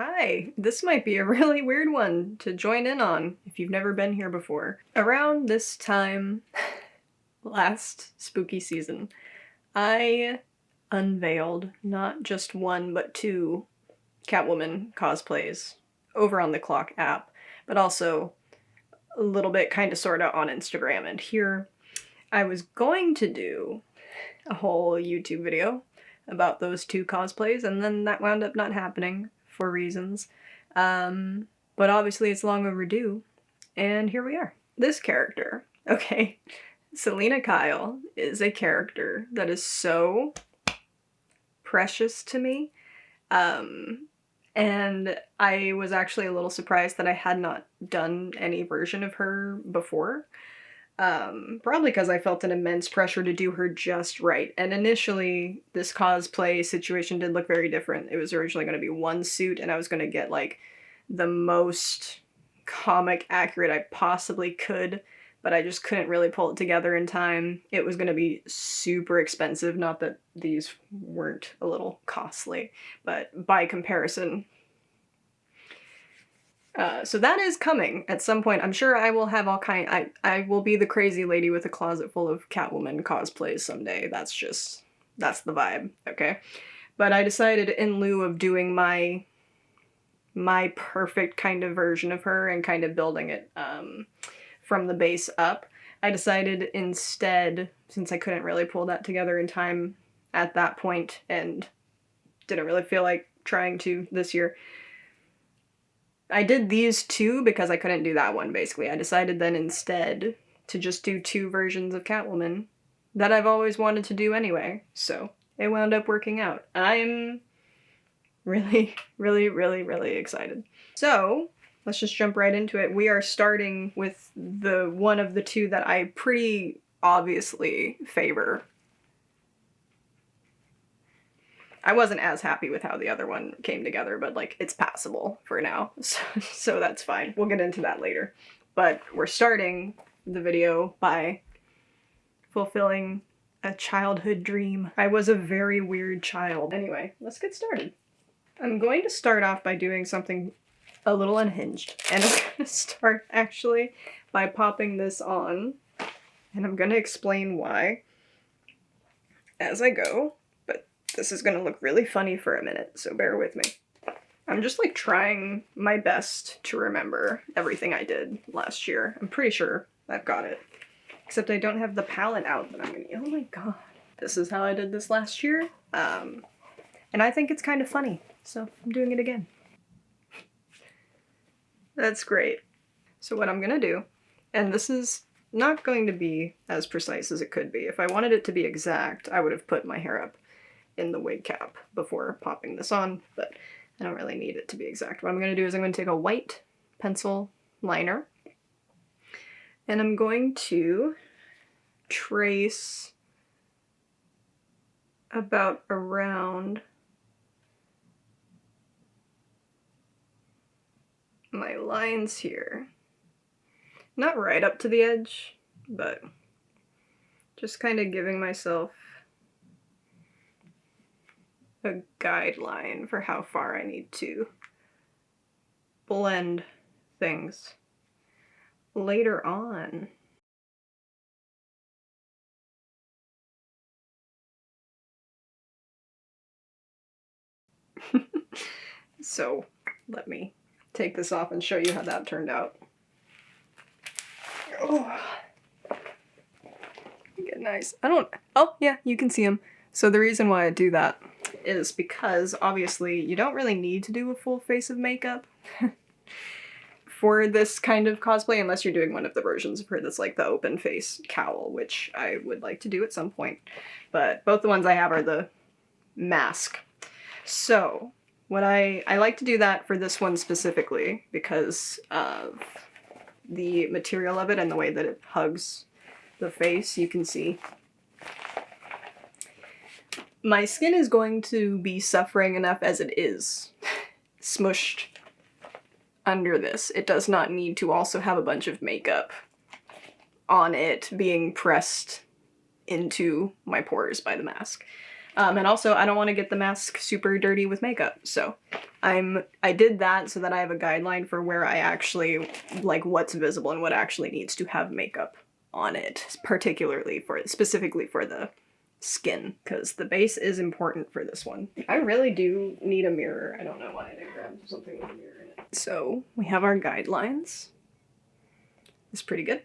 Hi, this might be a really weird one to join in on if you've never been here before. Around this time last spooky season, I unveiled not just one but two Catwoman cosplays over on the Clock app, but also a little bit kind of sorta on Instagram. And here I was going to do a whole YouTube video about those two cosplays, and then that wound up not happening for reasons. But obviously it's long overdue, and here we are. This character, okay, Selina Kyle is a character that is so precious to me, and I was actually a little surprised that I had not done any version of her before. Probably because I felt an immense pressure to do her just right. And initially, this cosplay situation did look very different. It was originally going to be one suit, and I was going to get, like, the most comic accurate I possibly could, but I just couldn't really pull it together in time. It was going to be super expensive, not that these weren't a little costly, but by comparison. So that is coming at some point. I'm sure I will have all kind. I will be the crazy lady with a closet full of Catwoman cosplays someday. That's the vibe, okay? But I decided in lieu of doing my perfect kind of version of her and kind of building it from the base up, I decided instead, since I couldn't really pull that together in time at that point and didn't really feel like trying to this year, I did these two because I couldn't do that one, basically. I decided then instead to just do two versions of Catwoman that I've always wanted to do anyway, so it wound up working out. I'm really, really, really, really excited. So, let's just jump right into it. We are starting with the one of the two that I pretty obviously favor. I wasn't as happy with how the other one came together, but, like, it's passable for now, so that's fine. We'll get into that later. But we're starting the video by fulfilling a childhood dream. I was a very weird child. Anyway, let's get started. I'm going to start off by doing something a little unhinged, and I'm going to start, actually, by popping this on, and I'm going to explain why as I go. This is gonna look really funny for a minute, so bear with me. I'm just, like, trying my best to remember everything I did last year. I'm pretty sure I've got it. Except I don't have the palette out that I'm gonna... Oh my god. This is how I did this last year. And I think it's kind of funny, so I'm doing it again. That's great. So what I'm gonna do, and this is not going to be as precise as it could be. If I wanted it to be exact, I would have put my hair up in the wig cap before popping this on, but I don't really need it to be exact. What I'm going to do is I'm going to take a white pencil liner, and I'm going to trace about around my lines here. Not right up to the edge, but just kind of giving myself a guideline for how far I need to blend things later on. So let me take this off and show you how that turned out. Oh, get nice. Oh yeah, you can see them. So the reason why I do that is because, obviously, you don't really need to do a full face of makeup for this kind of cosplay, unless you're doing one of the versions of her that's like the open face cowl, which I would like to do at some point. But both the ones I have are the mask. So, what I like to do that for this one specifically because of the material of it and the way that it hugs the face. You can see my skin is going to be suffering enough as it is, smushed under this. It does not need to also have a bunch of makeup on it being pressed into my pores by the mask. And also, I don't want to get the mask super dirty with makeup, so I did that so that I have a guideline for where I actually, like, what's visible and what actually needs to have makeup on it, specifically for the skin, because the base is important for this one. I really do need a mirror. I don't know why I didn't grab something with a mirror in it. So we have our guidelines. It's pretty good.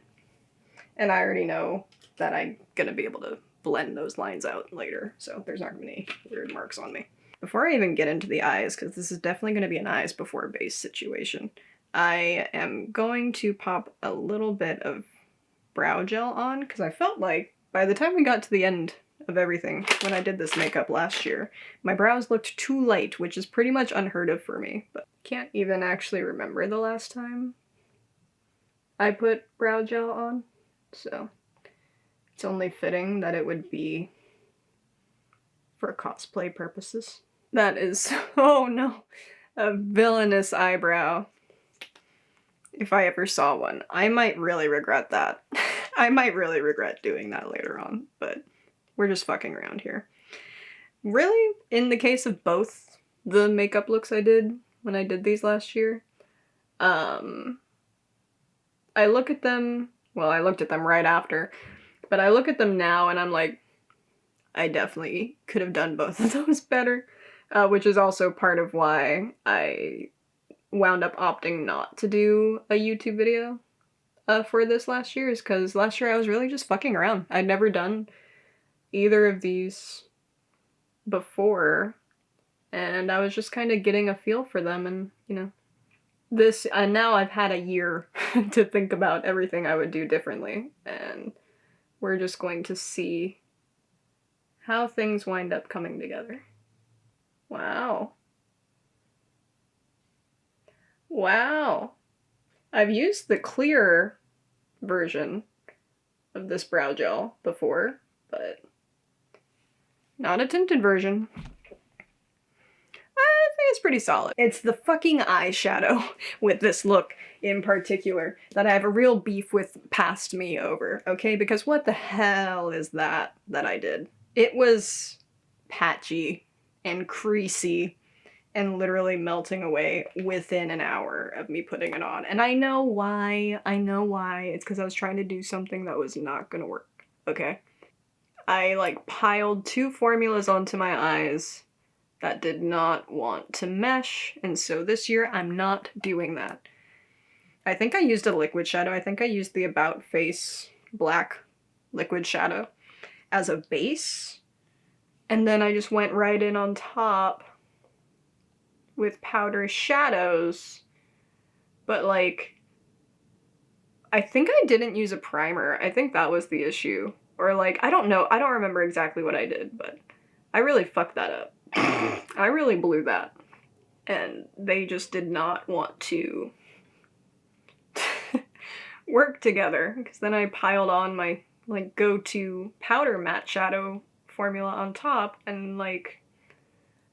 And I already know that I'm gonna be able to blend those lines out later, so there's not gonna be any weird marks on me. Before I even get into the eyes, because this is definitely gonna be an eyes before base situation, I am going to pop a little bit of brow gel on, because I felt like by the time we got to the end of everything, when I did this makeup last year, my brows looked too light, which is pretty much unheard of for me, but can't even actually remember the last time I put brow gel on, so it's only fitting that it would be for cosplay purposes. That is, oh no, a villainous eyebrow. If I ever saw one, I might really regret that. I might really regret doing that later on, but we're just fucking around here. Really, in the case of both the makeup looks I did when I did these last year, I look at them, well, I looked at them right after, but I look at them now and I'm like, I definitely could have done both of those better, which is also part of why I wound up opting not to do a YouTube video for this last year, is because last year I was really just fucking around. I'd never done either of these before, and I was just kind of getting a feel for them, and, you know, this, and now I've had a year to think about everything I would do differently, and we're just going to see how things wind up coming together. Wow. Wow. I've used the clear version of this brow gel before, but not a tinted version. I think it's pretty solid. It's the fucking eyeshadow with this look in particular that I have a real beef with past me over, okay? Because what the hell is that I did? It was patchy and creasy and literally melting away within an hour of me putting it on. And I know why. It's because I was trying to do something that was not gonna work, okay? I, like, piled 2 formulas onto my eyes that did not want to mesh, and so this year I'm not doing that. I think I used a liquid shadow. I think I used the About Face black liquid shadow as a base, and then I just went right in on top with powder shadows, but, like, I think I didn't use a primer. I think that was the issue. Or, like, I don't know. I don't remember exactly what I did, but I really fucked that up. I really blew that. And they just did not want to work together, because then I piled on my, like, go-to powder matte shadow formula on top, and, like,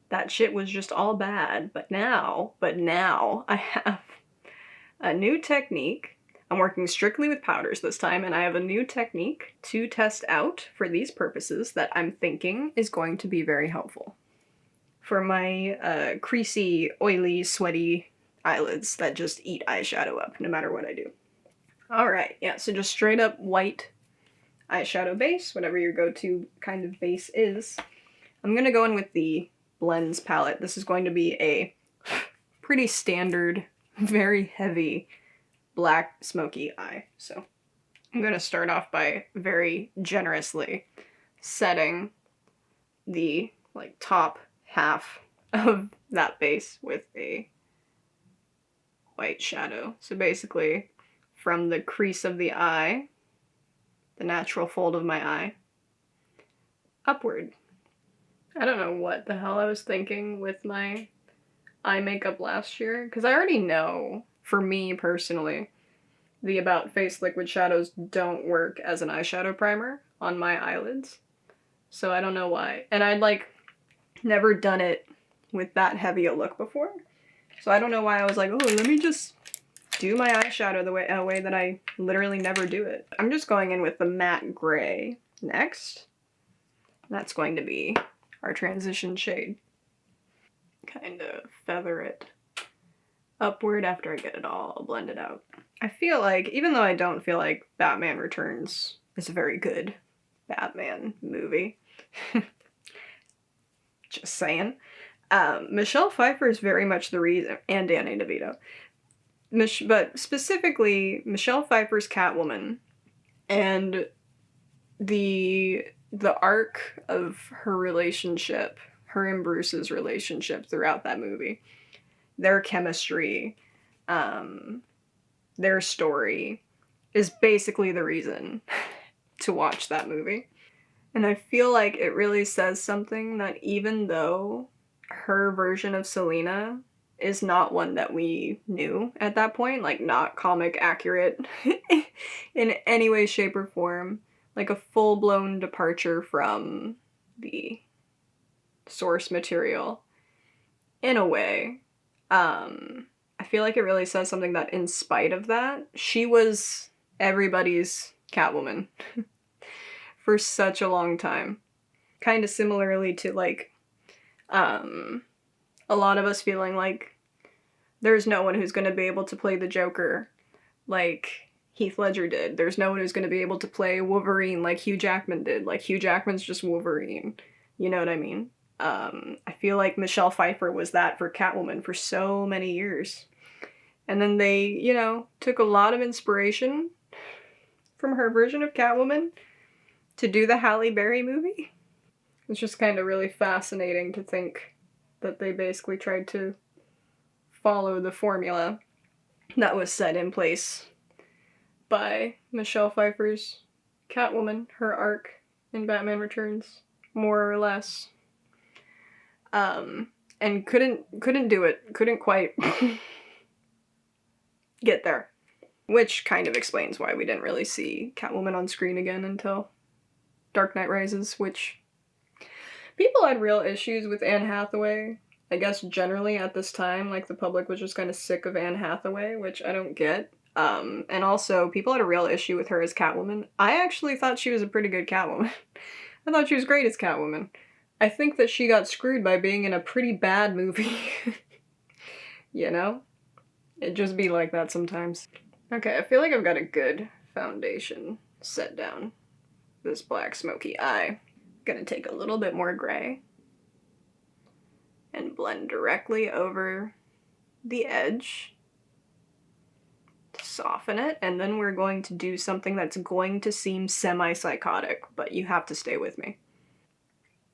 that shit was just all bad. But now I have a new technique. I'm working strictly with powders this time, and I have a new technique to test out for these purposes that I'm thinking is going to be very helpful for my creasy, oily, sweaty eyelids that just eat eyeshadow up no matter what I do. Alright, yeah, so just straight up white eyeshadow base, whatever your go-to kind of base is. I'm gonna go in with the Blends palette. This is going to be a pretty standard, very heavy black smoky eye. So I'm going to start off by very generously setting the, like, top half of that base with a white shadow. So basically from the crease of the eye, the natural fold of my eye, upward. I don't know what the hell I was thinking with my eye makeup last year, because I already know, for me personally, the About Face liquid shadows don't work as an eyeshadow primer on my eyelids. So I don't know why. And I'd, like, never done it with that heavy a look before. So I don't know why I was like, oh, let me just do my eyeshadow the way that I literally never do it. I'm just going in with the matte gray next. That's going to be our transition shade. Kind of feather it upward after I get it all blended out. I feel like, even though I don't feel like Batman Returns is a very good Batman movie, just saying, Michelle Pfeiffer is very much the reason, and Danny DeVito, but specifically Michelle Pfeiffer's Catwoman and the arc of her relationship, her and Bruce's relationship throughout that movie, their chemistry, their story is basically the reason to watch that movie. And I feel like it really says something that even though her version of Selina is not one that we knew at that point, like not comic accurate in any way, shape, or form, like a full-blown departure from the source material, in a way, I feel like it really says something that in spite of that, she was everybody's Catwoman for such a long time. Kind of similarly to, like, a lot of us feeling like there's no one who's going to be able to play the Joker like Heath Ledger did. There's no one who's going to be able to play Wolverine like Hugh Jackman did. Like, Hugh Jackman's just Wolverine. You know what I mean? I feel like Michelle Pfeiffer was that for Catwoman for so many years. And then they, you know, took a lot of inspiration from her version of Catwoman to do the Halle Berry movie. It's just kind of really fascinating to think that they basically tried to follow the formula that was set in place by Michelle Pfeiffer's Catwoman, her arc in Batman Returns, more or less. And couldn't do it. Couldn't quite get there. Which kind of explains why we didn't really see Catwoman on screen again until Dark Knight Rises, which people had real issues with Anne Hathaway. I guess generally at this time, like, the public was just kind of sick of Anne Hathaway, which I don't get. And also, people had a real issue with her as Catwoman. I actually thought she was a pretty good Catwoman. I thought she was great as Catwoman. I think that she got screwed by being in a pretty bad movie. You know? It just be like that sometimes. Okay, I feel like I've got a good foundation set down. This black smoky eye. I'm gonna take a little bit more gray and blend directly over the edge to soften it, and then we're going to do something that's going to seem semi-psychotic, but you have to stay with me.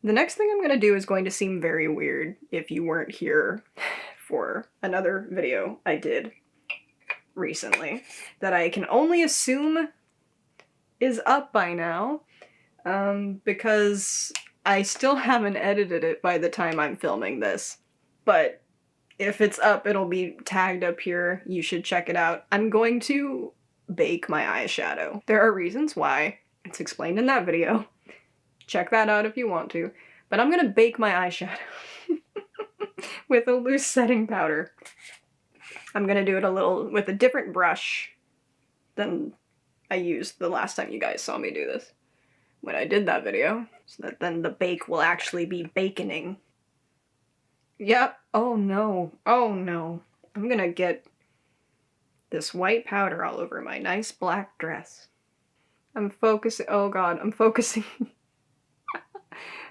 The next thing I'm gonna do is going to seem very weird if you weren't here for another video I did recently that I can only assume is up by now, because I still haven't edited it by the time I'm filming this. But if it's up, it'll be tagged up here. You should check it out. I'm going to bake my eyeshadow. There are reasons why. It's explained in that video. Check that out if you want to. But I'm gonna bake my eyeshadow with a loose setting powder. I'm gonna do it a little with a different brush than I used the last time you guys saw me do this, when I did that video, so that then the bake will actually be baconing. Yep. Oh no. Oh no. I'm gonna get this white powder all over my nice black dress. I'm focusing, oh god, I'm focusing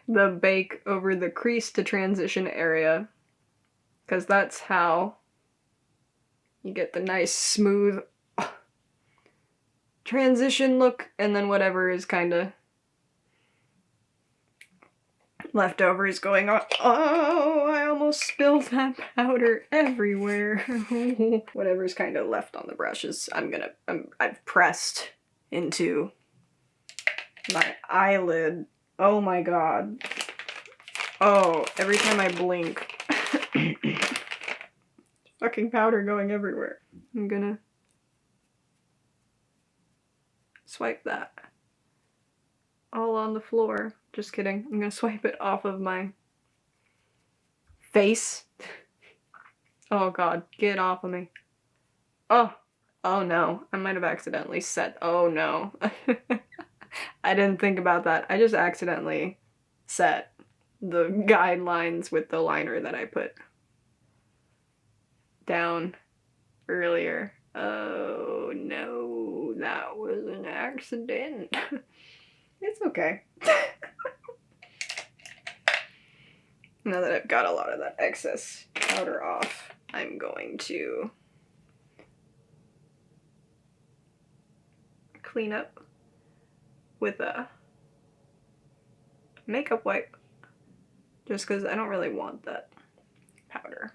the bake over the crease to transition area, because that's how you get the nice smooth transition look, and then whatever is kind of left over is going on. Oh, I almost spilled that powder everywhere. Whatever's kind of left on the brushes, I've pressed into my eyelid. Oh my god. Oh, every time I blink, fucking powder going everywhere. I'm gonna swipe that all on the floor. Just kidding. I'm gonna swipe it off of my face. Oh god, get off of me. Oh no. I might have accidentally set. Oh no. I didn't think about that. I just accidentally set the guidelines with the liner that I put down earlier. Oh no, that was an accident. It's okay. Now that I've got a lot of that excess powder off, I'm going to clean up with a makeup wipe, just because I don't really want that powder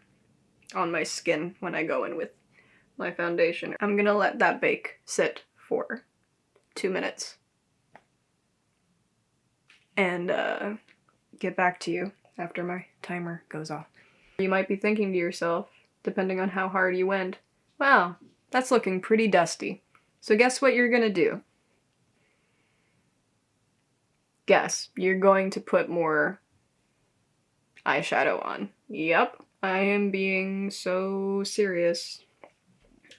on my skin when I go in with my foundation. I'm gonna let that bake sit for 2 minutes and get back to you after my timer goes off. You might be thinking to yourself, depending on how hard you went, wow, that's looking pretty dusty. So guess what you're gonna do? Guess. You're going to put more eyeshadow on. Yep, I am being so serious.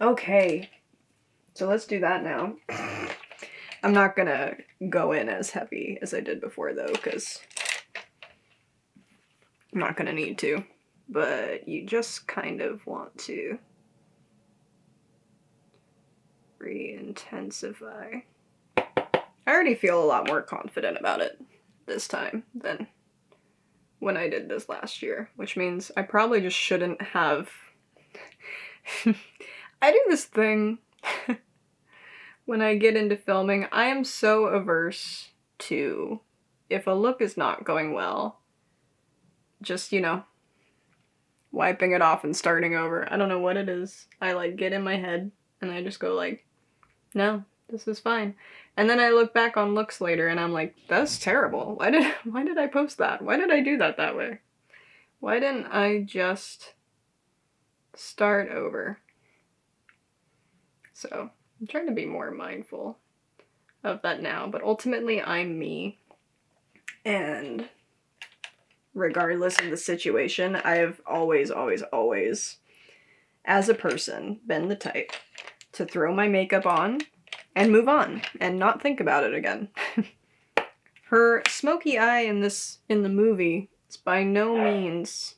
Okay, so let's do that now. I'm not gonna go in as heavy as I did before though, because I'm not gonna need to. But you just kind of want to re-intensify. I already feel a lot more confident about it this time than when I did this last year, which means I probably just shouldn't have... I do this thing when I get into filming. I am so averse to, if a look is not going well, just, you know, wiping it off and starting over. I don't know what it is. I like get in my head and I just go like, no, this is fine. And then I look back on looks later and I'm like, that's terrible. Why did I post that? Why did I do that way? Why didn't I just start over? So I'm trying to be more mindful of that now, but ultimately I'm me. And regardless of the situation, I have always, as a person, been the type to throw my makeup on and move on and not think about it again. Her smoky eye in the movie is by no means...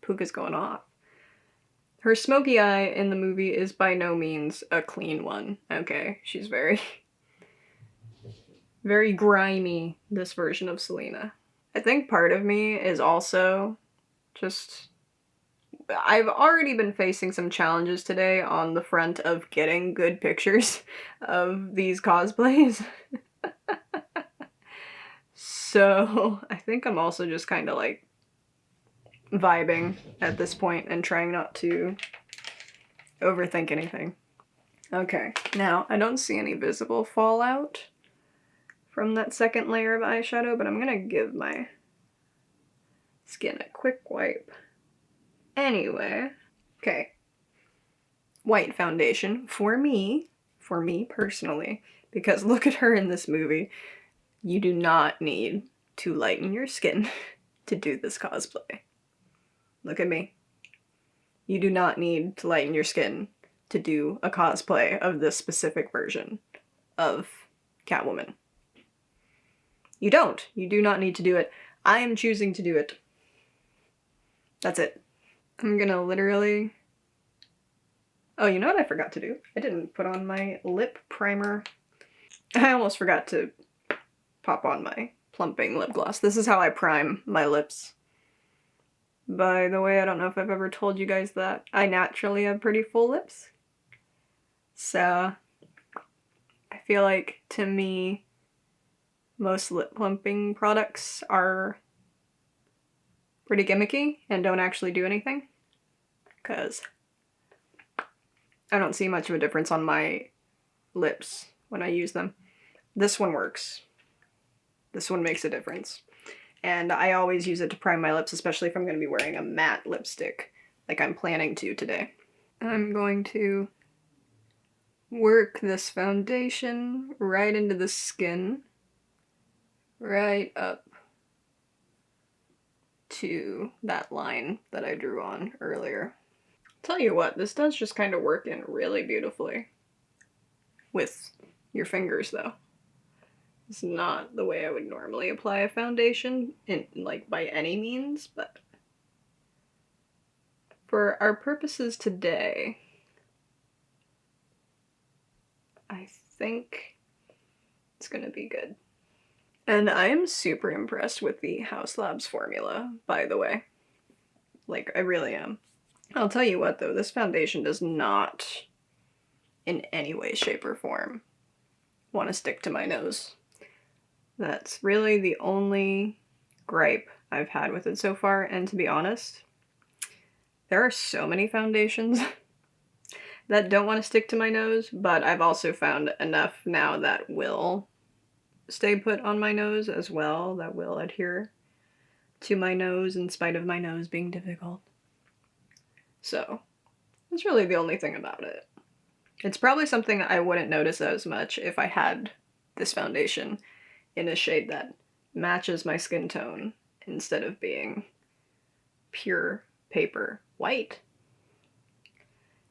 Puka's going off. Her smoky eye in the movie is by no means a clean one, okay? She's very, very grimy, this version of Selina. I think part of me is also just... I've already been facing some challenges today on the front of getting good pictures of these cosplays. So I think I'm also just kind of like vibing at this point and trying not to overthink anything. Okay, now I don't see any visible fallout from that second layer of eyeshadow, but I'm gonna give my skin a quick wipe. Anyway, okay. White foundation for me personally, because look at her in this movie. You do not need to lighten your skin to do this cosplay. Look at me. You do not need to lighten your skin to do a cosplay of this specific version of Catwoman. You don't. You do not need to do it. I am choosing to do it. That's it. I'm gonna literally... Oh, you know what I forgot to do? I didn't put on my lip primer. I almost forgot to pop on my plumping lip gloss. This is how I prime my lips. By the way, I don't know if I've ever told you guys that I naturally have pretty full lips. So I feel like, to me, most lip plumping products are pretty gimmicky and don't actually do anything. Because I don't see much of a difference on my lips when I use them. This one works. This one makes a difference. And I always use it to prime my lips, especially if I'm going to be wearing a matte lipstick, like I'm planning to today. I'm going to work this foundation right into the skin, right up to that line that I drew on earlier. Tell you what, this does just kind of work in really beautifully with your fingers though. It's not the way I would normally apply a foundation, like, by any means, but for our purposes today, I think it's gonna be good. And I am super impressed with the Haus Labs formula, by the way. Like, I really am. I'll tell you what, though, this foundation does not, in any way, shape, or form, want to stick to my nose. That's really the only gripe I've had with it so far, and to be honest, there are so many foundations that don't want to stick to my nose, but I've also found enough now that will stay put on my nose as well, that will adhere to my nose in spite of my nose being difficult. So, that's really the only thing about it. It's probably something I wouldn't notice as much if I had this foundation in a shade that matches my skin tone instead of being pure paper white.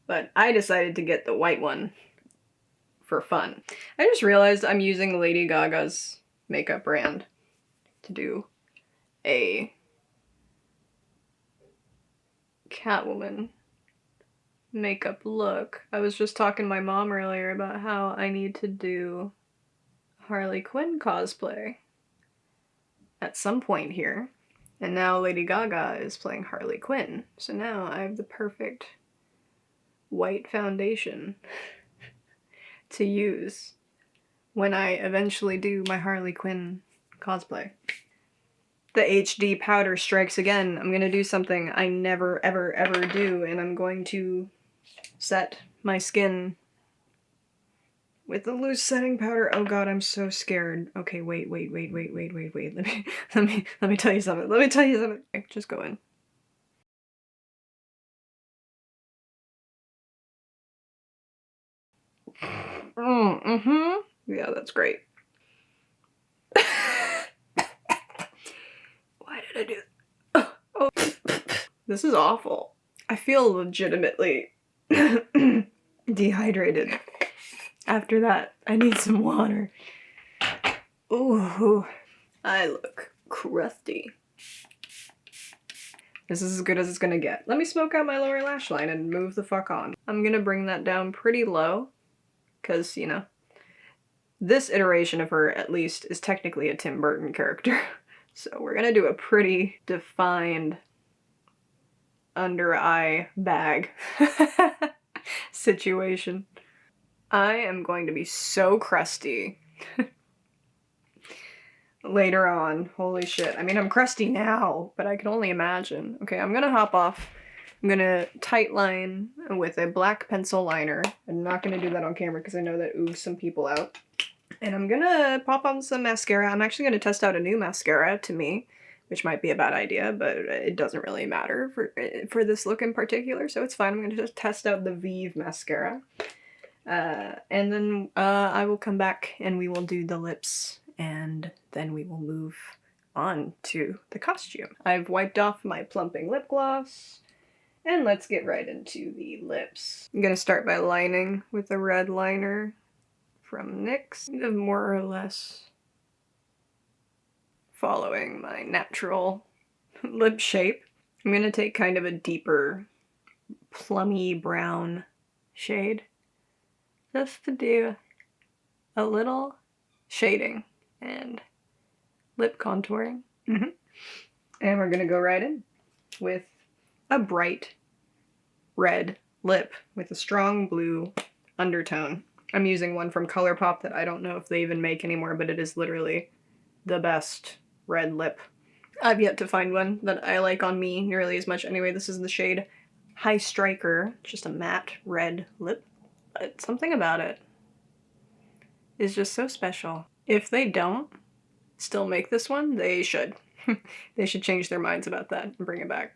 But I decided to get the white one for fun. I just realized I'm using Lady Gaga's makeup brand to do a Catwoman makeup look. I was just talking to my mom earlier about how I need to do Harley Quinn cosplay at some point here. And now Lady Gaga is playing Harley Quinn. So now I have the perfect white foundation to use when I eventually do my Harley Quinn cosplay. The HD powder strikes again. I'm gonna do something I never ever ever do, and I'm going to set my skin with the loose setting powder. Oh god, I'm so scared. Okay, wait. Let me tell you something. Okay, just go in. Yeah, that's great. Why did I do that? Oh. This is awful. I feel legitimately dehydrated. After that, I need some water. Ooh, I look crusty. This is as good as it's gonna get. Let me smoke out my lower lash line and move the fuck on. I'm gonna bring that down pretty low, because, you know, this iteration of her, at least, is technically a Tim Burton character. So we're gonna do a pretty defined under-eye bag situation. I am going to be so crusty later on. Holy shit. I mean, I'm crusty now, but I can only imagine. Okay, I'm gonna hop off. I'm gonna tight line with a black pencil liner. I'm not gonna do that on camera because I know that oogs some people out. And I'm gonna pop on some mascara. I'm actually gonna test out a new mascara to me, which might be a bad idea, but it doesn't really matter for this look in particular, so it's fine. I'm gonna just test out the Vive mascara. And then I will come back and we will do the lips, and then we will move on to the costume. I've wiped off my plumping lip gloss, and let's get right into the lips. I'm gonna start by lining with a red liner from NYX, more or less following my natural lip shape. I'm gonna take kind of a deeper plummy brown shade just to do a little shading and lip contouring. And we're gonna go right in with a bright red lip with a strong blue undertone. I'm using one from ColourPop that I don't know if they even make anymore, but it is literally the best red lip. I've yet to find one that I like on me nearly as much. Anyway, this is the shade High Striker, just a matte red lip, but something about it is just so special. If they don't still make this one, they should. They should change their minds about that and bring it back.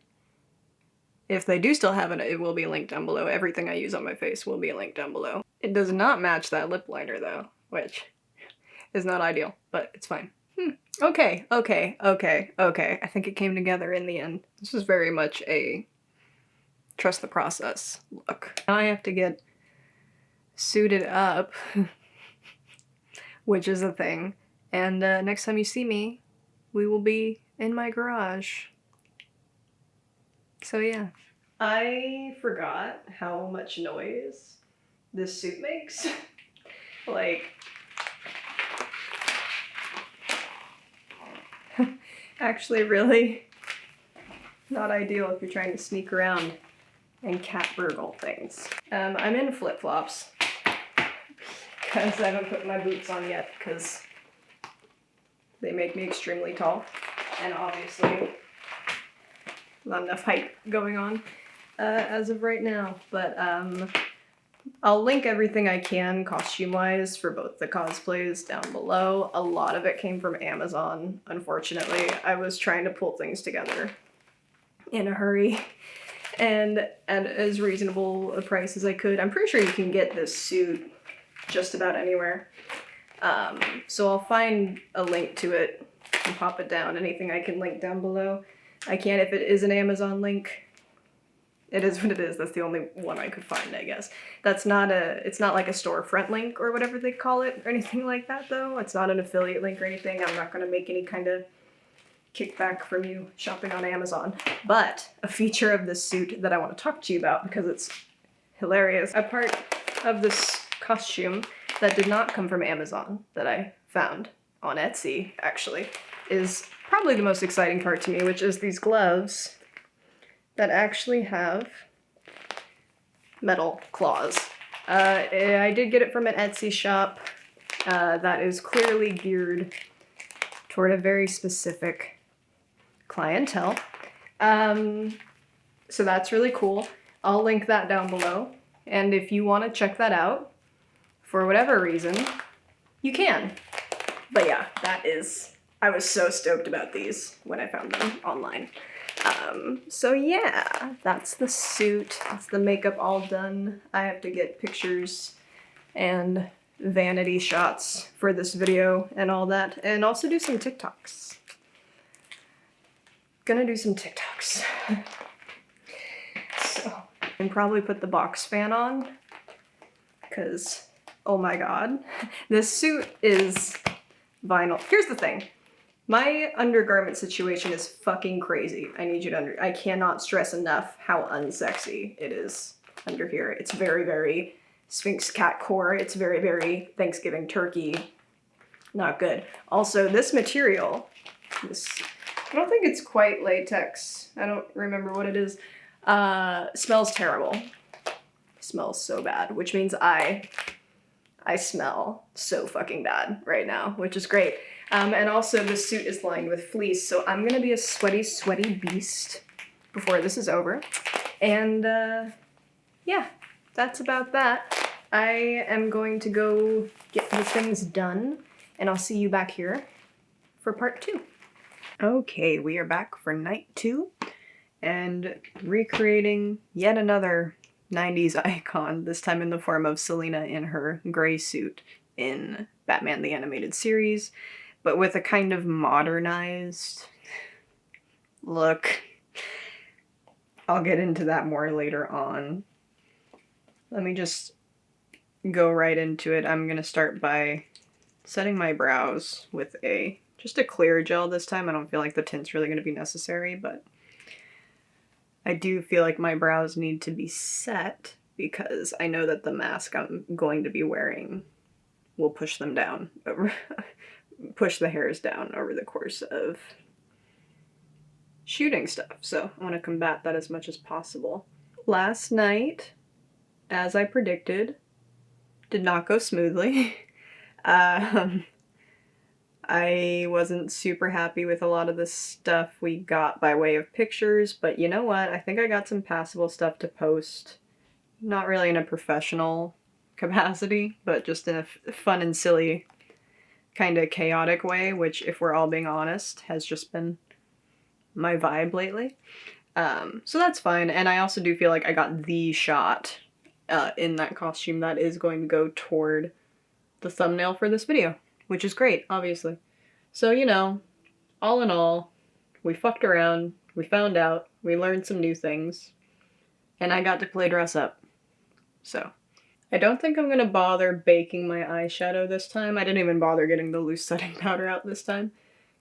If they do still have it, it will be linked down below. Everything I use on my face will be linked down below. It does not match that lip liner though, which is not ideal, but it's fine. Okay. I think it came together in the end. This is very much a trust the process look. Now I have to get suited up, which is a thing, And next time you see me, we will be in my garage. So yeah. I forgot how much noise this suit makes. Like, actually really not ideal if you're trying to sneak around and cat burgle things. I'm in flip-flops because I haven't put my boots on yet because they make me extremely tall, and obviously not enough height going on as of right now. But I'll link everything I can costume-wise for both the cosplays down below. A lot of it came from Amazon, unfortunately. I was trying to pull things together in a hurry and at as reasonable a price as I could. I'm pretty sure you can get this suit just about anywhere. So I'll find a link to it and pop it down. Anything I can link down below. I can't if it is an Amazon link. It is what it is. That's the only one I could find, I guess. That's not it's not like a storefront link or whatever they call it or anything like that, though. It's not an affiliate link or anything. I'm not going to make any kind of kickback from you shopping on Amazon. But a feature of this suit that I want to talk to you about because it's hilarious. A part of this costume that did not come from Amazon that I found on Etsy, actually, is probably the most exciting part to me, which is these gloves that actually have metal claws. I did get it from an Etsy shop that is clearly geared toward a very specific clientele. So that's really cool. I'll link that down below. And if you want to check that out, for whatever reason, you can. But yeah, I was so stoked about these when I found them online. So yeah, that's the suit. That's the makeup all done. I have to get pictures and vanity shots for this video and all that, and also do some TikToks. Gonna do some TikToks. So, and probably put the box fan on, because, oh my god, this suit is vinyl. Here's the thing. My undergarment situation is fucking crazy. I need you to I cannot stress enough how unsexy it is under here. It's very, very Sphinx cat core. It's very, very Thanksgiving turkey. Not good. Also, this material, I don't think it's quite latex. I don't remember what it is. Smells terrible. Smells so bad, which means I smell so fucking bad right now, which is great. And also this suit is lined with fleece, so I'm gonna be a sweaty, sweaty beast before this is over. And yeah, that's about that. I am going to go get the things done, and I'll see you back here for part 2. Okay, we are back for night 2, and recreating yet another 90s icon, this time in the form of Selina in her gray suit in Batman the Animated Series, but with a kind of modernized look. I'll get into that more later on. Let me just go right into it. I'm gonna start by setting my brows with just a clear gel this time. I don't feel like the tint's really gonna be necessary, but I do feel like my brows need to be set because I know that the mask I'm going to be wearing will push them down, push the hairs down over the course of shooting stuff. So I want to combat that as much as possible. Last night, as I predicted, did not go smoothly. I wasn't super happy with a lot of the stuff we got by way of pictures, but you know what? I think I got some passable stuff to post. Not really in a professional capacity, but just in a fun and silly, kind of chaotic way, which, if we're all being honest, has just been my vibe lately. So that's fine, and I also do feel like I got the shot in that costume that is going to go toward the thumbnail for this video, which is great, obviously. So, you know, all in all, we fucked around, we found out, we learned some new things, and I got to play dress up. So, I don't think I'm gonna bother baking my eyeshadow this time. I didn't even bother getting the loose setting powder out this time,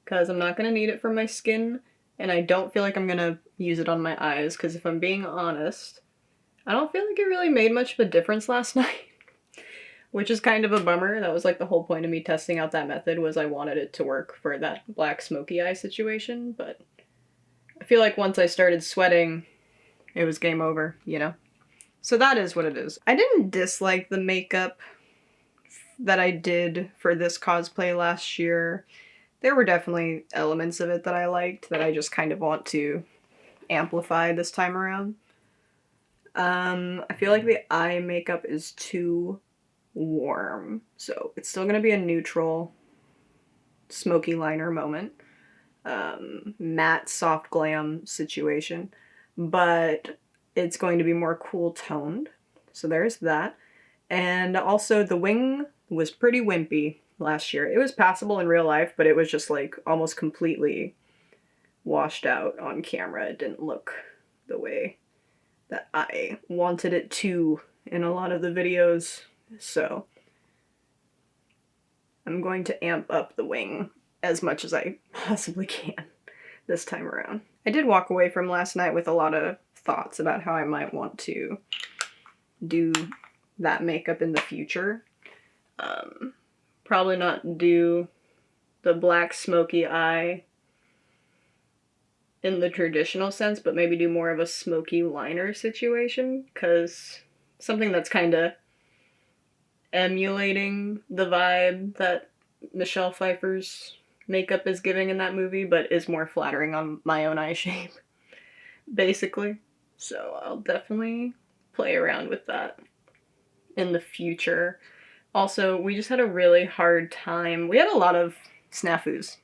because I'm not gonna need it for my skin, and I don't feel like I'm gonna use it on my eyes, because if I'm being honest, I don't feel like it really made much of a difference last night. Which is kind of a bummer. That was like the whole point of me testing out that method, was I wanted it to work for that black smoky eye situation, but I feel like once I started sweating, it was game over, you know? So that is what it is. I didn't dislike the makeup that I did for this cosplay last year. There were definitely elements of it that I liked that I just kind of want to amplify this time around. I feel like the eye makeup is too warm, so it's still gonna be a neutral smoky liner moment, matte soft glam situation, but it's going to be more cool toned, so there's that. And also the wing was pretty wimpy last year. It was passable in real life, but it was just like almost completely washed out on camera. It didn't look the way that I wanted it to in a lot of the videos, so I'm going to amp up the wing as much as I possibly can this time around. I did walk away from last night with a lot of thoughts about how I might want to do that makeup in the future. Probably not do the black smoky eye in the traditional sense, but maybe do more of a smoky liner situation, because something that's kind of emulating the vibe that Michelle Pfeiffer's makeup is giving in that movie, but is more flattering on my own eye shape, basically. So I'll definitely play around with that in the future. Also, we just had a really hard time. We had a lot of snafus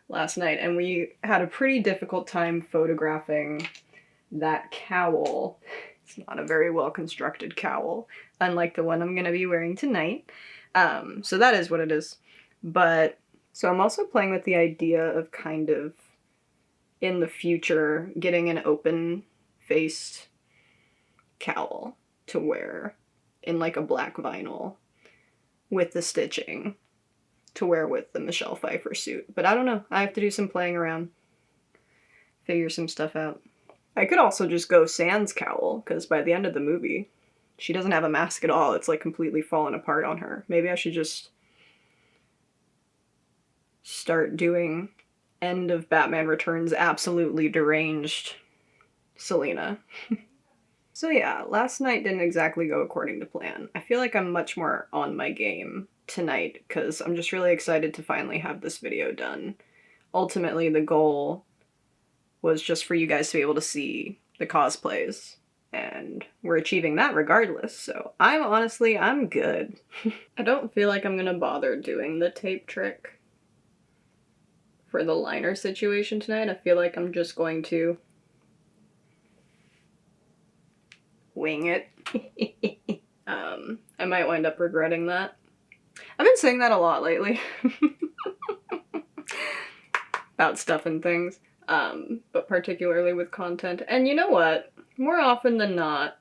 last night, and we had a pretty difficult time photographing that cowl. It's not a very well constructed cowl, unlike the one I'm going to be wearing tonight. So that is what it is. But, so I'm also playing with the idea of kind of, in the future, getting an open-faced cowl to wear in like a black vinyl with the stitching to wear with the Michelle Pfeiffer suit. But I don't know. I have to do some playing around, figure some stuff out. I could also just go sans cowl, because by the end of the movie, she doesn't have a mask at all. It's like completely fallen apart on her. Maybe I should just start doing end of Batman Returns absolutely deranged Selina. So yeah, last night didn't exactly go according to plan. I feel like I'm much more on my game tonight, because I'm just really excited to finally have this video done. Ultimately, the goal was just for you guys to be able to see the cosplays, and we're achieving that regardless, so I'm good. I don't feel like I'm gonna bother doing the tape trick for the liner situation tonight. I feel like I'm just going to wing it. I might wind up regretting that. I've been saying that a lot lately. About stuff and things. But particularly with content. And you know what? More often than not,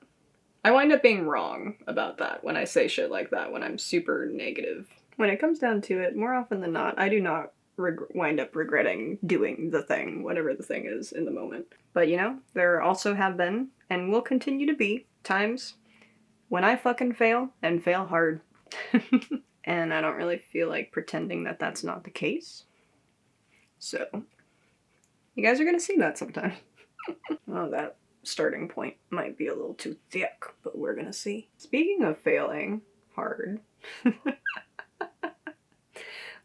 I wind up being wrong about that when I say shit like that, when I'm super negative. When it comes down to it, more often than not, I do not wind up regretting doing the thing, whatever the thing is in the moment. But you know, there also have been, and will continue to be, times when I fucking fail, and fail hard. And I don't really feel like pretending that that's not the case. So, you guys are gonna see that sometime. Oh, that starting point might be a little too thick, but we're gonna see. Speaking of failing hard,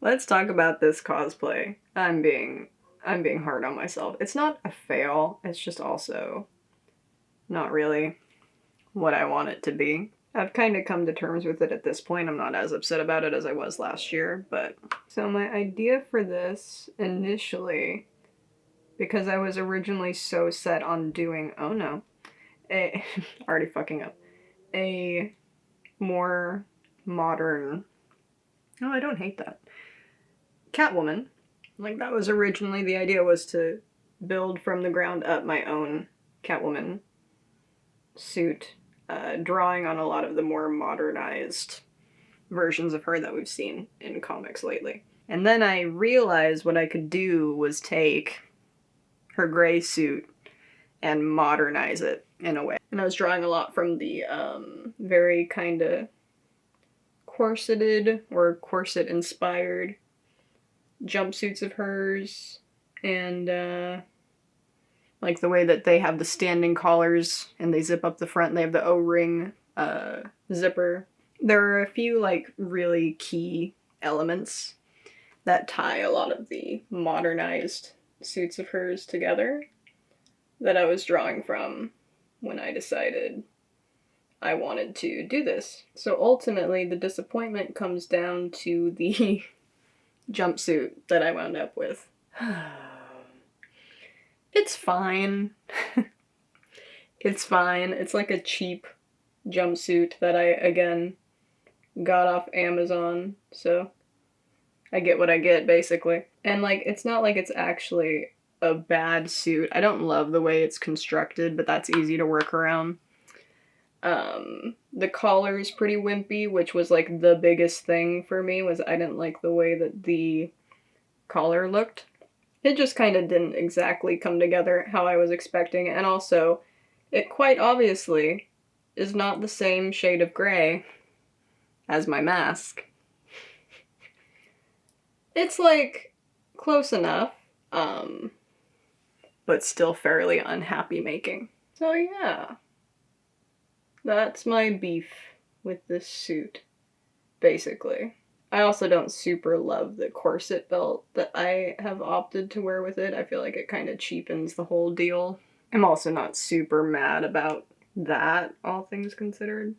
let's talk about this cosplay. I'm being hard on myself. It's not a fail, it's just also not really what I want it to be. I've kind of come to terms with it at this point. I'm not as upset about it as I was last year, but... So my idea for this, initially, because I was originally so set on doing, oh no, already fucking up, a more modern, oh, I don't hate that, Catwoman. Like, that was originally, the idea was to build from the ground up my own Catwoman suit. drawing on a lot of the more modernized versions of her that we've seen in comics lately. And then I realized what I could do was take her gray suit and modernize it in a way. And I was drawing a lot from the very kind of corseted or corset-inspired jumpsuits of hers, and like the way that they have the standing collars and they zip up the front and they have the O-ring zipper. There are a few like really key elements that tie a lot of the modernized suits of hers together that I was drawing from when I decided I wanted to do this. So ultimately the disappointment comes down to the jumpsuit that I wound up with. It's fine. It's fine. It's like a cheap jumpsuit that I, again, got off Amazon, so I get what I get, basically. And, like, it's not like it's actually a bad suit. I don't love the way it's constructed, but that's easy to work around. The collar is pretty wimpy, which was, like, the biggest thing for me, was I didn't like the way that the collar looked. It just kind of didn't exactly come together how I was expecting, and also, it quite obviously is not the same shade of gray as my mask. It's, like, close enough, but still fairly unhappy making. So yeah, that's my beef with this suit, basically. I also don't super love the corset belt that I have opted to wear with it. I feel like it kind of cheapens the whole deal. I'm also not super mad about that, all things considered,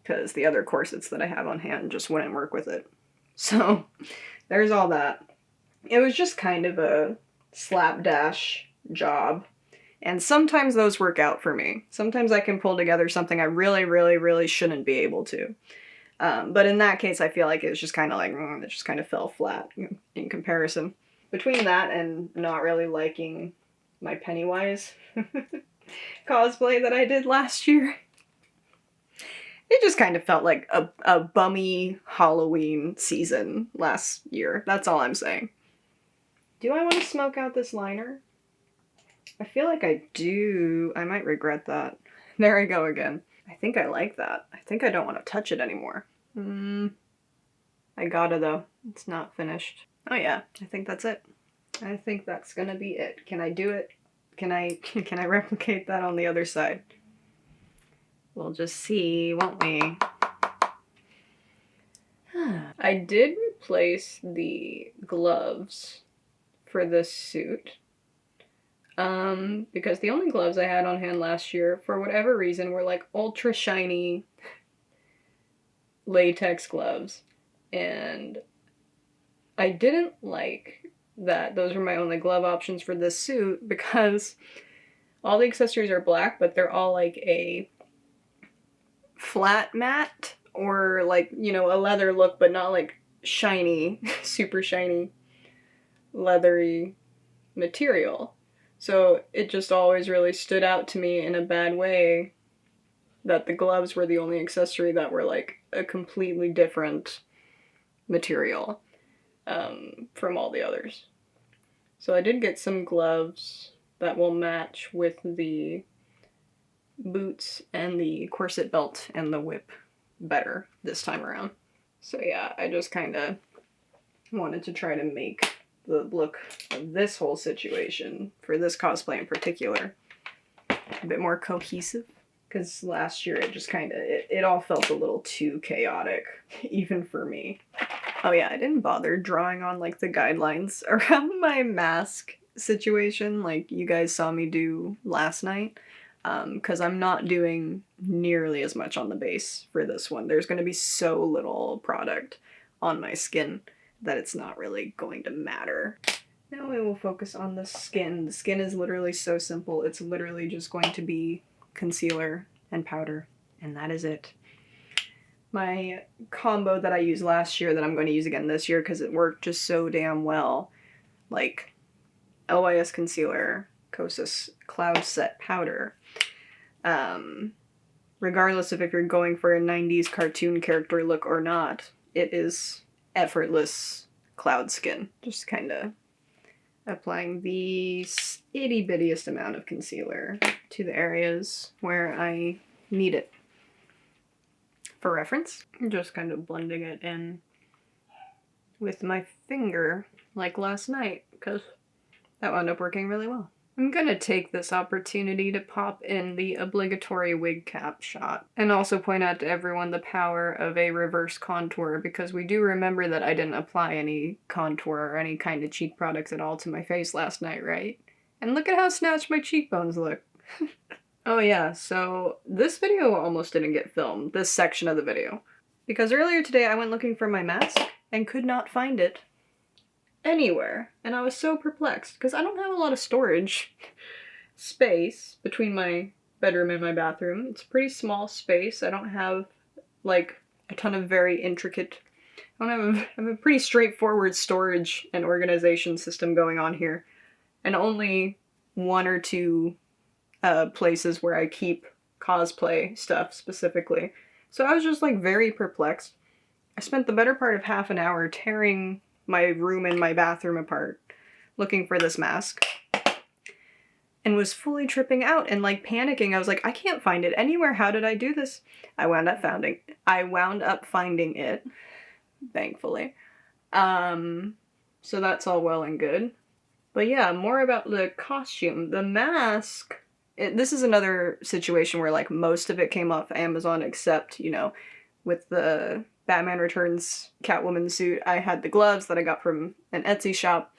because the other corsets that I have on hand just wouldn't work with it. So there's all that. It was just kind of a slapdash job. And sometimes those work out for me. Sometimes I can pull together something I really, really, really shouldn't be able to. But in that case, I feel like it was just kind of like, it just kind of fell flat in comparison. Between that and not really liking my Pennywise cosplay that I did last year, it just kind of felt like a bummy Halloween season last year. That's all I'm saying. Do I want to smoke out this liner? I feel like I do. I might regret that. There I go again. I think I like that. I think I don't want to touch it anymore. I gotta though. It's not finished. Oh yeah, I think that's it. I think that's gonna be it. Can I do it? Can I replicate that on the other side? We'll just see, won't we? I did replace the gloves for this suit. Because the only gloves I had on hand last year, for whatever reason, were like ultra shiny latex gloves. And I didn't like that those were my only glove options for this suit, because all the accessories are black, but they're all like a flat matte, or like, you know, a leather look, but not like shiny, super shiny, leathery material. So it just always really stood out to me in a bad way that the gloves were the only accessory that were like a completely different material from all the others. So I did get some gloves that will match with the boots and the corset belt and the whip better this time around. So yeah, I just kind of wanted to try to make the look of this whole situation, for this cosplay in particular, a bit more cohesive. Because last year it just kind of, it all felt a little too chaotic, even for me. Oh yeah, I didn't bother drawing on like the guidelines around my mask situation like you guys saw me do last night. Because I'm not doing nearly as much on the base for this one. There's going to be so little product on my skin that it's not really going to matter. Now we will focus on the skin. The skin is literally so simple. It's literally just going to be concealer and powder, and that is it. My combo that I used last year that I'm going to use again this year because it worked just so damn well, like LYS concealer, Kosas Cloud Set powder, Regardless of if you're going for a 90s cartoon character look or not, it is effortless cloud skin. Just kind of applying the itty bittiest amount of concealer to the areas where I need it. For reference, I'm just kind of blending it in with my finger like last night, because that wound up working really well. I'm gonna take this opportunity to pop in the obligatory wig cap shot and also point out to everyone the power of a reverse contour, because we do remember that I didn't apply any contour or any kind of cheek products at all to my face last night, right? And look at how snatched my cheekbones look. Oh yeah, so this video almost didn't get filmed, this section of the video, because earlier today I went looking for my mask and could not find it anywhere, and I was so perplexed because I don't have a lot of storage space between my bedroom and my bathroom. It's a pretty small space. I don't have like a ton of very intricate, I have a pretty straightforward storage and organization system going on here, and only one or two places where I keep cosplay stuff specifically. So I was just like very perplexed. I spent the better part of half an hour tearing my room and my bathroom apart looking for this mask and was fully tripping out and like panicking. I was like, I can't find it anywhere. How did I do this? I wound up finding it, thankfully. So that's all well and good. But yeah, more about the costume. The mask, this is another situation where like most of it came off Amazon, except, you know, with the Batman Returns Catwoman suit, I had the gloves that I got from an Etsy shop.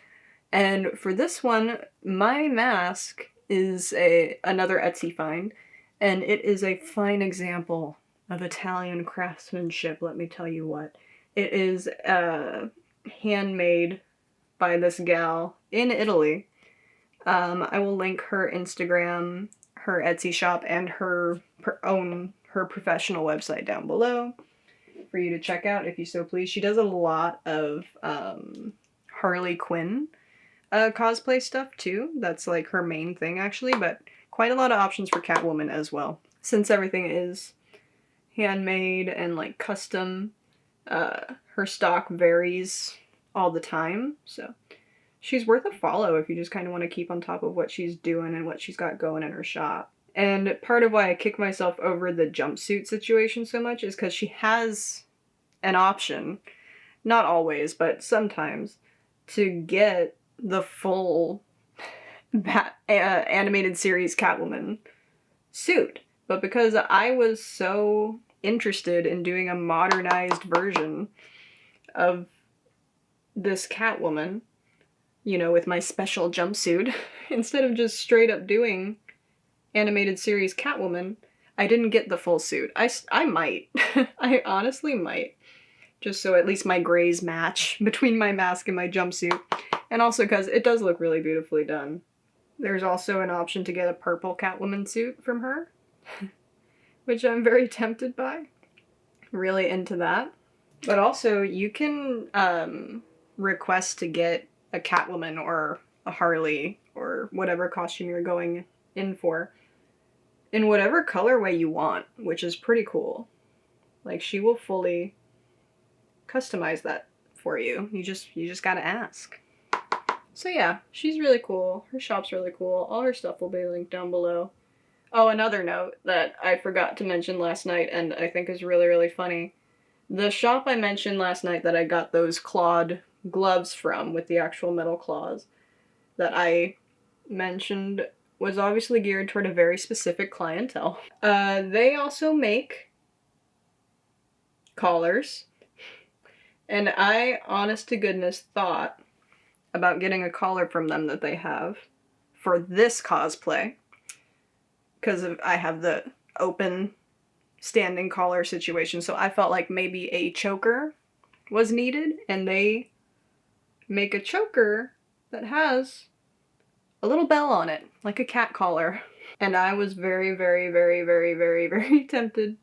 And for this one, my mask is another Etsy find, and it is a fine example of Italian craftsmanship, let me tell you what. It is handmade by this gal in Italy. I will link her Instagram, her Etsy shop, and her professional website down below for you to check out if you so please. She does a lot of Harley Quinn cosplay stuff too. That's like her main thing actually, but quite a lot of options for Catwoman as well. Since everything is handmade and like custom, her stock varies all the time, so she's worth a follow if you just kind of want to keep on top of what she's doing and what she's got going in her shop. And part of why I kick myself over the jumpsuit situation so much is because she has an option, not always, but sometimes, to get the full animated series Catwoman suit. But because I was so interested in doing a modernized version of this Catwoman, you know, with my special jumpsuit, instead of just straight up doing animated series Catwoman, I didn't get the full suit. I might. I honestly might. Just so at least my grays match between my mask and my jumpsuit. And also because it does look really beautifully done. There's also an option to get a purple Catwoman suit from her, which I'm very tempted by. Really into that. But also, you can request to get a Catwoman or a Harley or whatever costume you're going in for in whatever colorway you want, which is pretty cool. Like, she will fully customize that for you. You just gotta ask. So yeah, she's really cool. Her shop's really cool. All her stuff will be linked down below. Oh, another note that I forgot to mention last night and I think is really, really funny. The shop I mentioned last night that I got those clawed gloves from with the actual metal claws that I mentioned was obviously geared toward a very specific clientele. They also make collars, and I, honest to goodness, thought about getting a collar from them that they have for this cosplay, because I have the open standing collar situation, so I felt like maybe a choker was needed, and they make a choker that has a little bell on it, like a cat collar. And I was very, very, very, very, very, very tempted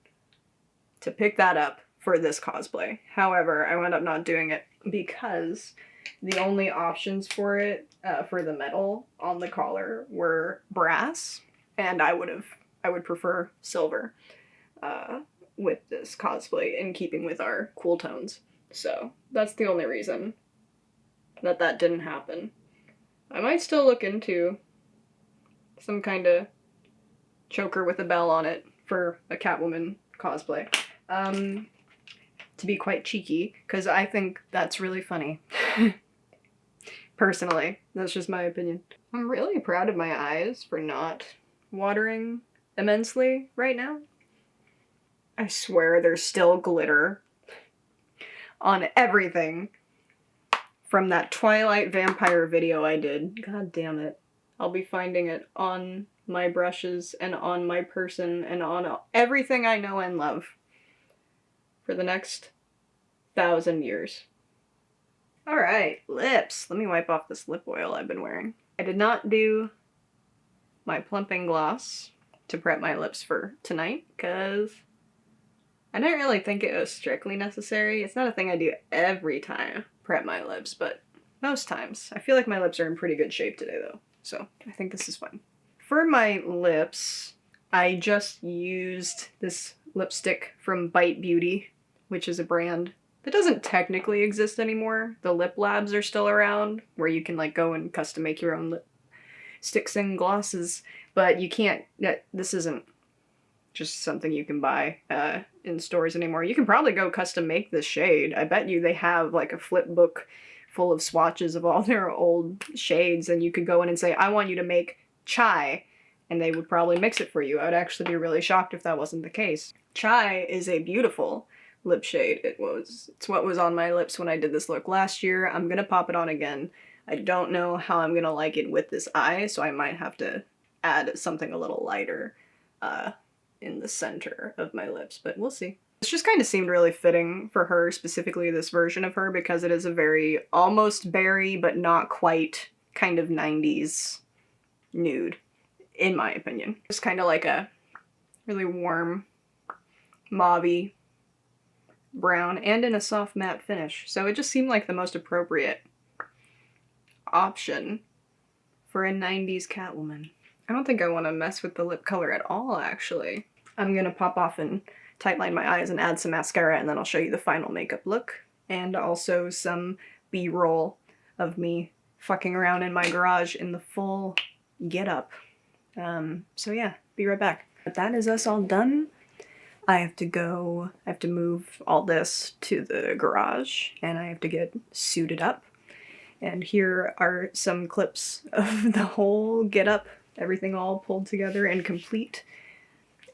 to pick that up for this cosplay. However, I wound up not doing it because the only options for it, for the metal on the collar, were brass, and I would have I would prefer silver with this cosplay in keeping with our cool tones. So that's the only reason that didn't happen. I might still look into some kind of choker with a bell on it for a Catwoman cosplay. To be quite cheeky, because I think that's really funny. Personally, that's just my opinion. I'm really proud of my eyes for not watering immensely right now. I swear there's still glitter on everything from that Twilight vampire video I did. God damn it. I'll be finding it on my brushes and on my person and on everything I know and love for the next 1,000 years. Alright, lips. Let me wipe off this lip oil I've been wearing. I did not do my plumping gloss to prep my lips for tonight because I didn't really think it was strictly necessary. It's not a thing I do every time prep my lips, but most times. I feel like my lips are in pretty good shape today though, so I think this is fine. For my lips, I just used this lipstick from Bite Beauty, which is a brand that doesn't technically exist anymore. The lip labs are still around, where you can like go and custom make your own lipsticks and glosses, but you can't, this isn't just something you can buy in stores anymore. You can probably go custom make this shade. I bet you they have like a flip book full of swatches of all their old shades, and you could go in and say, I want you to make chai, and they would probably mix it for you. I would actually be really shocked if that wasn't the case. Chai is a beautiful lip shade. It's what was on my lips when I did this look last year. I'm gonna pop it on again. I don't know how I'm gonna like it with this eye, so I might have to add something a little lighter in the center of my lips, but we'll see. This just kind of seemed really fitting for her, specifically this version of her, because it is a very almost berry, but not quite kind of 90s nude, in my opinion. It's kind of like a really warm, mauve-y brown, and in a soft matte finish. So it just seemed like the most appropriate option for a 90s Catwoman. I don't think I want to mess with the lip color at all, actually. I'm gonna pop off and tightline my eyes and add some mascara, and then I'll show you the final makeup look, and also some B-roll of me fucking around in my garage in the full get-up. So yeah, be right back. But that is us all done. I have to move all this to the garage, and I have to get suited up. And here are some clips of the whole get-up, everything all pulled together and complete.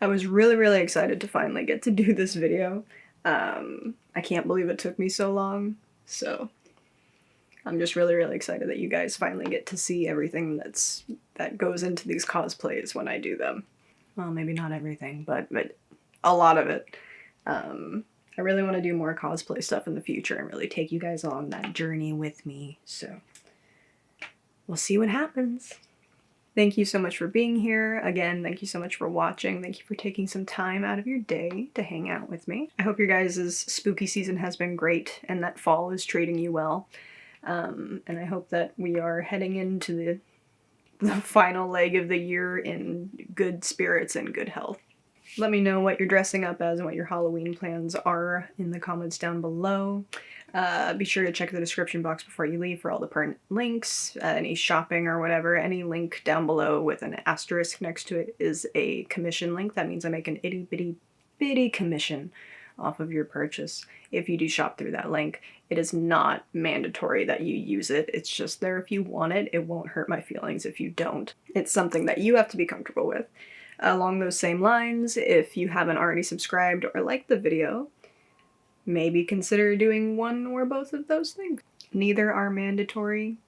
I was really, really excited to finally get to do this video. I can't believe it took me so long, so I'm just really, really excited that you guys finally get to see everything that goes into these cosplays when I do them. Well, maybe not everything, but a lot of it. I really want to do more cosplay stuff in the future and really take you guys on that journey with me, so we'll see what happens. Thank you so much for being here. Again, thank you so much for watching. Thank you for taking some time out of your day to hang out with me. I hope your guys' spooky season has been great and that fall is treating you well. And I hope that we are heading into the final leg of the year in good spirits and good health. Let me know what you're dressing up as and what your Halloween plans are in the comments down below. Be sure to check the description box before you leave for all the pertinent links, any shopping or whatever. Any link down below with an asterisk next to it is a commission link. That means I make an itty bitty bitty commission off of your purchase if you do shop through that link. It is not mandatory that you use it. It's just there if you want it. It won't hurt my feelings if you don't. It's something that you have to be comfortable with. Along those same lines, if you haven't already subscribed or liked the video, maybe consider doing one or both of those things. Neither are mandatory,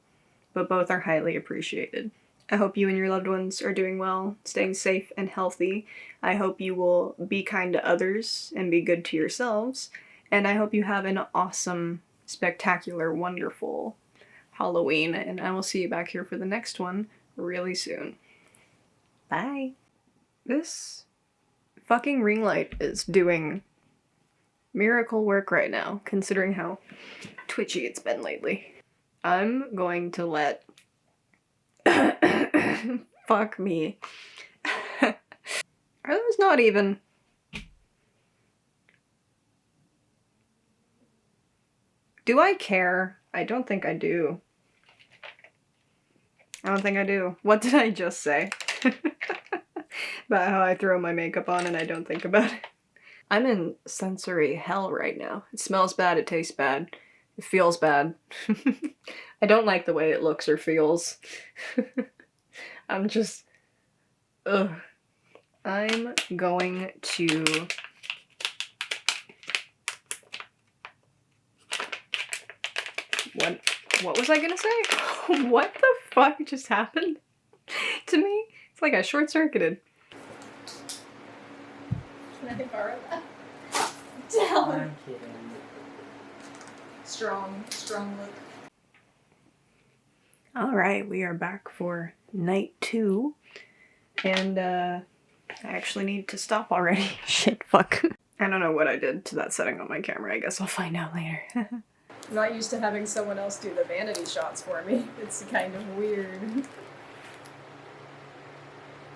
but both are highly appreciated. I hope you and your loved ones are doing well, staying safe and healthy. I hope you will be kind to others and be good to yourselves. And I hope you have an awesome, spectacular, wonderful Halloween. And I will see you back here for the next one really soon. Bye. This fucking ring light is doing miracle work right now, considering how twitchy it's been lately. I'm going to let... Fuck me. Are those not even? Do I care? I don't think I do. I don't think I do. What did I just say? About how I throw my makeup on and I don't think about it. I'm in sensory hell right now. It smells bad, it tastes bad, it feels bad. I don't like the way it looks or feels. I'm just... ugh. I'm going to... What was I gonna say? What the fuck just happened to me? It's like I short-circuited. Can I borrow that? Down. I'm kidding. Strong look. Alright, we are back for night 2. And, I actually need to stop already. Shit, fuck. I don't know what I did to that setting on my camera. I guess I'll find out later. I'm not used to having someone else do the vanity shots for me. It's kind of weird.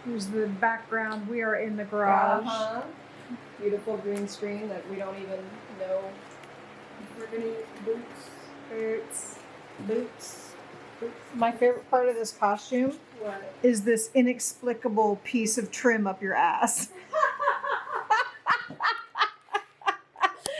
Here's the background. We are in the garage. Beautiful green screen that we don't even know. We're gonna use boots. My favorite part of this costume What? is this inexplicable piece of trim up your ass.